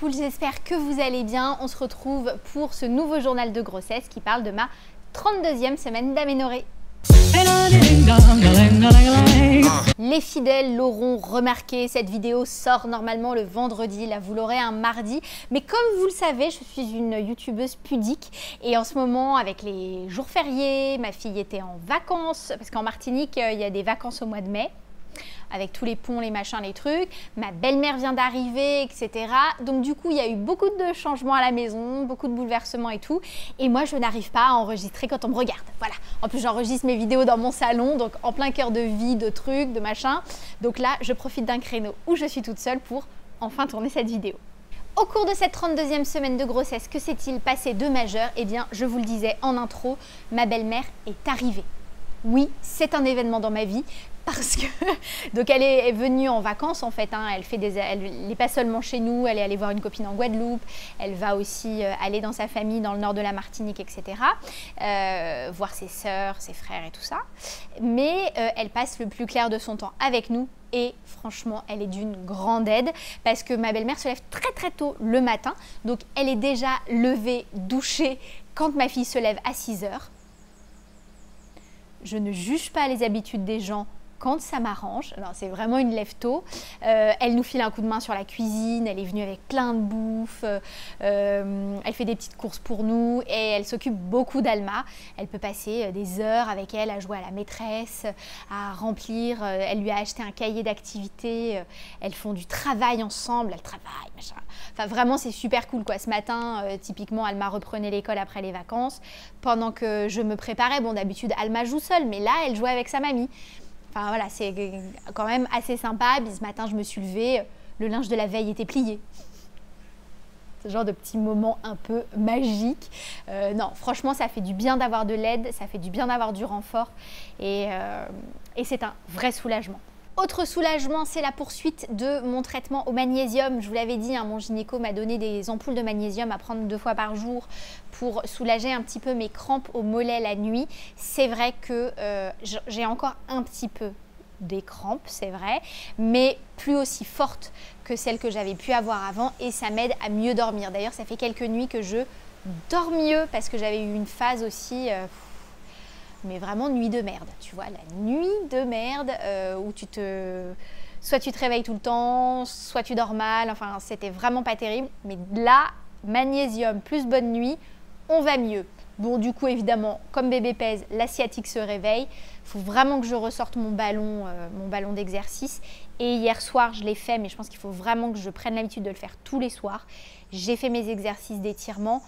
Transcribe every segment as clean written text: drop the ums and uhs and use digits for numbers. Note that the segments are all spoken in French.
cool, j'espère que vous allez bien. On se retrouve pour ce nouveau journal de grossesse qui parle de ma 32e semaine d'aménorrhée. Les fidèles l'auront remarqué, cette vidéo sort normalement le vendredi, là vous l'aurez un mardi. Mais comme vous le savez, je suis une youtubeuse pudique et en ce moment avec les jours fériés, ma fille était en vacances, parce qu'en Martinique il y a des vacances au mois de mai. Avec tous les ponts, les machins, les trucs. Ma belle-mère vient d'arriver, etc. Donc du coup, il y a eu beaucoup de changements à la maison, beaucoup de bouleversements et tout. Et moi, je n'arrive pas à enregistrer quand on me regarde. Voilà. En plus, j'enregistre mes vidéos dans mon salon, donc en plein cœur de vie, de trucs, de machins. Donc là, je profite d'un créneau où je suis toute seule pour enfin tourner cette vidéo. Au cours de cette 32e semaine de grossesse, que s'est-il passé de majeur? Eh bien, je vous le disais en intro, ma belle-mère est arrivée. Oui, c'est un événement dans ma vie. Parce que donc elle est venue en vacances en fait, hein. Elle n'est pas seulement chez nous, elle est allée voir une copine en Guadeloupe, elle va aussi aller dans sa famille dans le nord de la Martinique, etc. Voir ses sœurs, ses frères et tout ça. Mais elle passe le plus clair de son temps avec nous et franchement elle est d'une grande aide parce que ma belle-mère se lève très très tôt le matin. Donc elle est déjà levée, douchée quand ma fille se lève à 6 heures. Je ne juge pas les habitudes des gens quand ça m'arrange. C'est vraiment une lève tôt. Elle nous file un coup de main sur la cuisine, elle est venue avec plein de bouffe, elle fait des petites courses pour nous et elle s'occupe beaucoup d'Alma. Elle peut passer des heures avec elle à jouer à la maîtresse, à remplir, elle lui a acheté un cahier d'activités, elles font du travail ensemble, elles travaillent, machin. Enfin vraiment c'est super cool quoi. Ce matin, typiquement Alma reprenait l'école après les vacances, pendant que je me préparais, bon d'habitude Alma joue seule, mais là elle jouait avec sa mamie. Enfin voilà, c'est quand même assez sympa. Puis ce matin, je me suis levée, le linge de la veille était plié. Ce genre de petits moments un peu magiques. Non, franchement, ça fait du bien d'avoir de l'aide, ça fait du bien d'avoir du renfort. Et c'est un vrai soulagement. Autre soulagement, c'est la poursuite de mon traitement au magnésium. Je vous l'avais dit, hein, mon gynéco m'a donné des ampoules de magnésium à prendre 2 fois par jour pour soulager un petit peu mes crampes au mollet la nuit. C'est vrai que j'ai encore un petit peu des crampes, c'est vrai, mais plus aussi fortes que celles que j'avais pu avoir avant et ça m'aide à mieux dormir. D'ailleurs, ça fait quelques nuits que je dors mieux parce que j'avais eu une phase aussi... mais vraiment nuit de merde, tu vois, la nuit de merde où soit tu te réveilles tout le temps, soit tu dors mal, enfin c'était vraiment pas terrible. Mais là, magnésium plus bonne nuit, on va mieux. Bon du coup évidemment, comme bébé pèse, la sciatique se réveille. Il faut vraiment que je ressorte mon ballon d'exercice. Et hier soir, je l'ai fait, mais je pense qu'il faut vraiment que je prenne l'habitude de le faire tous les soirs. J'ai fait mes exercices d'étirement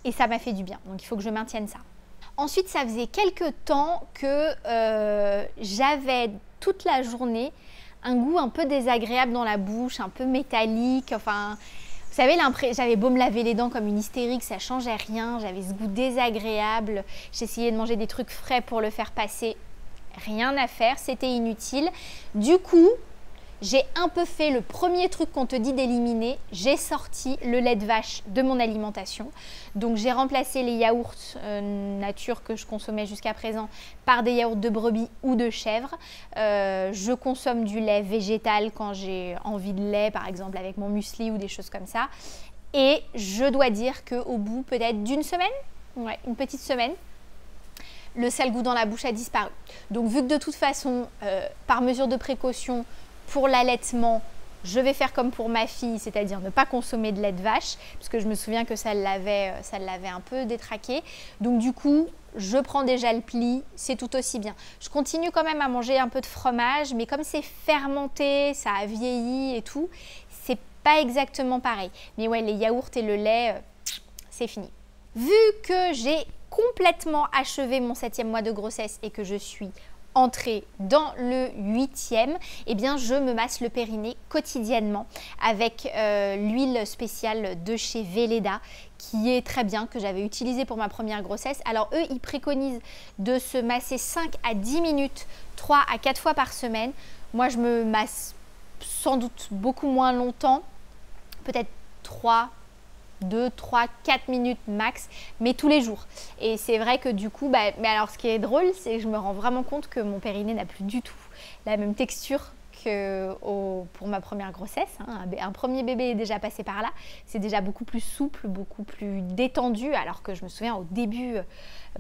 et ça m'a fait du bien. Donc il faut que je maintienne ça. Ensuite, ça faisait quelques temps que j'avais toute la journée un goût un peu désagréable dans la bouche, un peu métallique. Enfin, vous savez, j'avais beau me laver les dents comme une hystérique, ça changeait rien. J'avais ce goût désagréable. J'essayais de manger des trucs frais pour le faire passer. Rien à faire, c'était inutile. Du coup, j'ai un peu fait le premier truc qu'on te dit d'éliminer. J'ai sorti le lait de vache de mon alimentation. Donc j'ai remplacé les yaourts nature que je consommais jusqu'à présent par des yaourts de brebis ou de chèvre. Je consomme du lait végétal quand j'ai envie de lait, par exemple avec mon muesli ou des choses comme ça. Et je dois dire qu'au bout peut-être d'une semaine, ouais, une petite semaine, le sale goût dans la bouche a disparu. Donc vu que de toute façon, par mesure de précaution, pour l'allaitement, je vais faire comme pour ma fille, c'est-à-dire ne pas consommer de lait de vache, parce que je me souviens que ça l'avait un peu détraqué. Donc du coup, je prends déjà le pli, c'est tout aussi bien. Je continue quand même à manger un peu de fromage, mais comme c'est fermenté, ça a vieilli et tout, c'est pas exactement pareil. Mais ouais, les yaourts et le lait, c'est fini. Vu que j'ai complètement achevé mon 7e mois de grossesse et que je suis entrée dans le 8e, eh bien je me masse le périnée quotidiennement avec l'huile spéciale de chez Velleda qui est très bien, que j'avais utilisée pour ma première grossesse. Alors eux, ils préconisent de se masser 5 à 10 minutes, 3 à 4 fois par semaine. Moi, je me masse sans doute beaucoup moins longtemps, peut-être 2, 3, 4 minutes max, mais tous les jours. Et c'est vrai que du coup, mais alors ce qui est drôle, c'est que je me rends vraiment compte que mon périnée n'a plus du tout la même texture que pour ma première grossesse. Hein. Un premier bébé est déjà passé par là. C'est déjà beaucoup plus souple, beaucoup plus détendu. Alors que je me souviens au début,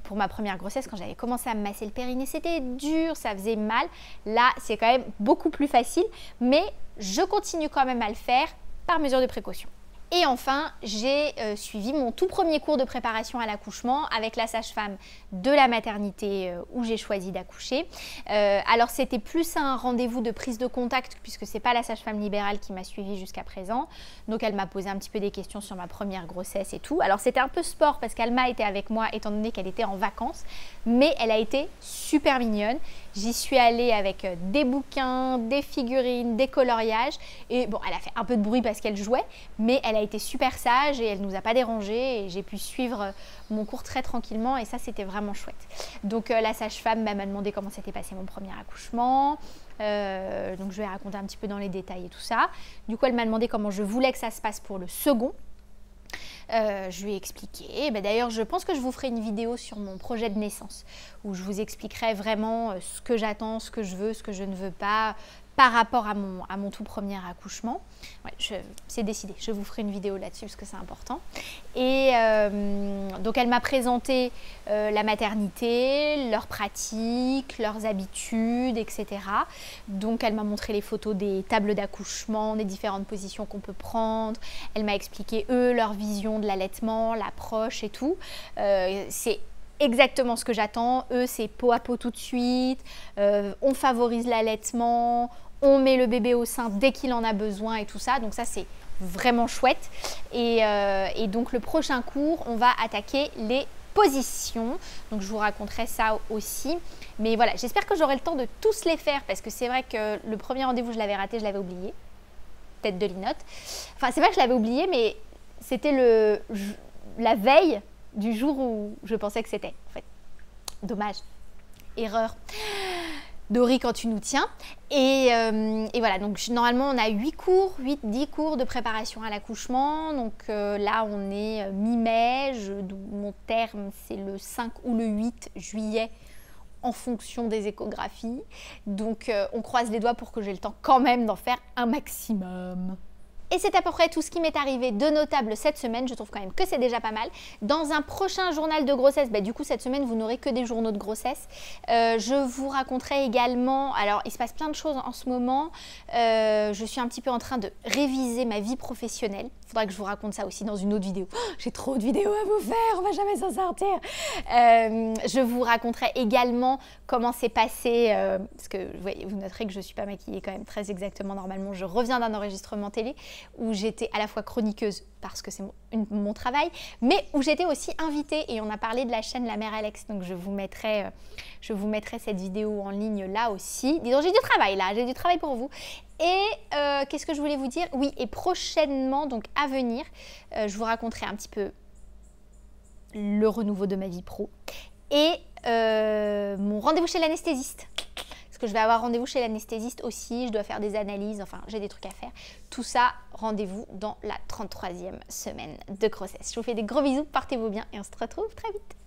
pour ma première grossesse, quand j'avais commencé à me masser le périnée, c'était dur, ça faisait mal. Là, c'est quand même beaucoup plus facile. Mais je continue quand même à le faire par mesure de précaution. Et enfin, j'ai suivi mon tout premier cours de préparation à l'accouchement avec la sage-femme de la maternité où j'ai choisi d'accoucher. Alors, c'était plus un rendez-vous de prise de contact puisque ce n'est pas la sage-femme libérale qui m'a suivie jusqu'à présent. Donc, elle m'a posé un petit peu des questions sur ma première grossesse et tout. Alors, c'était un peu sport parce qu'Alma était avec moi étant donné qu'elle était en vacances. Mais elle a été super mignonne. J'y suis allée avec des bouquins, des figurines, des coloriages. Et bon, elle a fait un peu de bruit parce qu'elle jouait, mais elle a été super sage et elle ne nous a pas dérangés. Et j'ai pu suivre mon cours très tranquillement et ça, c'était vraiment chouette. Donc, la sage-femme m'a demandé comment s'était passé mon premier accouchement. Donc, je vais raconter un petit peu dans les détails et tout ça. Du coup, elle m'a demandé comment je voulais que ça se passe pour le second. Je lui ai expliqué. D'ailleurs, je pense que je vous ferai une vidéo sur mon projet de naissance où je vous expliquerai vraiment ce que j'attends, ce que je veux, ce que je ne veux pas par rapport à mon tout premier accouchement. Ouais, c'est décidé, je vous ferai une vidéo là-dessus parce que c'est important. Et donc, elle m'a présenté la maternité, leurs pratiques, leurs habitudes, etc. Donc, elle m'a montré les photos des tables d'accouchement, des différentes positions qu'on peut prendre. Elle m'a expliqué, eux, leur vision de l'allaitement, l'approche et tout. C'est exactement ce que j'attends. Eux, c'est peau à peau tout de suite. On favorise l'allaitement. On met le bébé au sein dès qu'il en a besoin et tout ça. Donc ça, c'est vraiment chouette. Et donc, le prochain cours, on va attaquer les positions. Donc, je vous raconterai ça aussi. Mais voilà, j'espère que j'aurai le temps de tous les faire parce que c'est vrai que le premier rendez-vous, je l'avais raté, je l'avais oublié. Tête de linotte. Enfin, c'est vrai que je l'avais oublié, mais c'était la veille du jour où je pensais que c'était, en fait. Dommage. Erreur. Dori, quand tu nous tiens. Et voilà, donc normalement, on a 10 cours de préparation à l'accouchement. Donc là, on est mi-mai. Mon terme, c'est le 5 ou le 8 juillet en fonction des échographies. Donc, on croise les doigts pour que j'ai le temps quand même d'en faire un maximum. Et c'est à peu près tout ce qui m'est arrivé de notable cette semaine. Je trouve quand même que c'est déjà pas mal. Dans un prochain journal de grossesse, du coup cette semaine vous n'aurez que des journaux de grossesse. Je vous raconterai également, alors il se passe plein de choses en ce moment. Je suis un petit peu en train de réviser ma vie professionnelle. Il faudra que je vous raconte ça aussi dans une autre vidéo. Oh, j'ai trop de vidéos à vous faire, on va jamais s'en sortir. Je vous raconterai également comment s'est passé, parce que vous noterez que je ne suis pas maquillée quand même très exactement normalement. Je reviens d'un enregistrement télé où j'étais à la fois chroniqueuse parce que c'est mon travail, mais où j'étais aussi invitée et on a parlé de la chaîne La Mère Alex. Donc je vous mettrai cette vidéo en ligne là aussi. Disons, j'ai du travail là, j'ai du travail pour vous. Et qu'est-ce que je voulais vous dire? Oui, et prochainement, donc à venir, je vous raconterai un petit peu le renouveau de ma vie pro et mon rendez-vous chez l'anesthésiste. Que je vais avoir rendez-vous chez l'anesthésiste aussi, je dois faire des analyses, enfin j'ai des trucs à faire. Tout ça, rendez-vous dans la 33e semaine de grossesse. Je vous fais des gros bisous, portez-vous bien et on se retrouve très vite.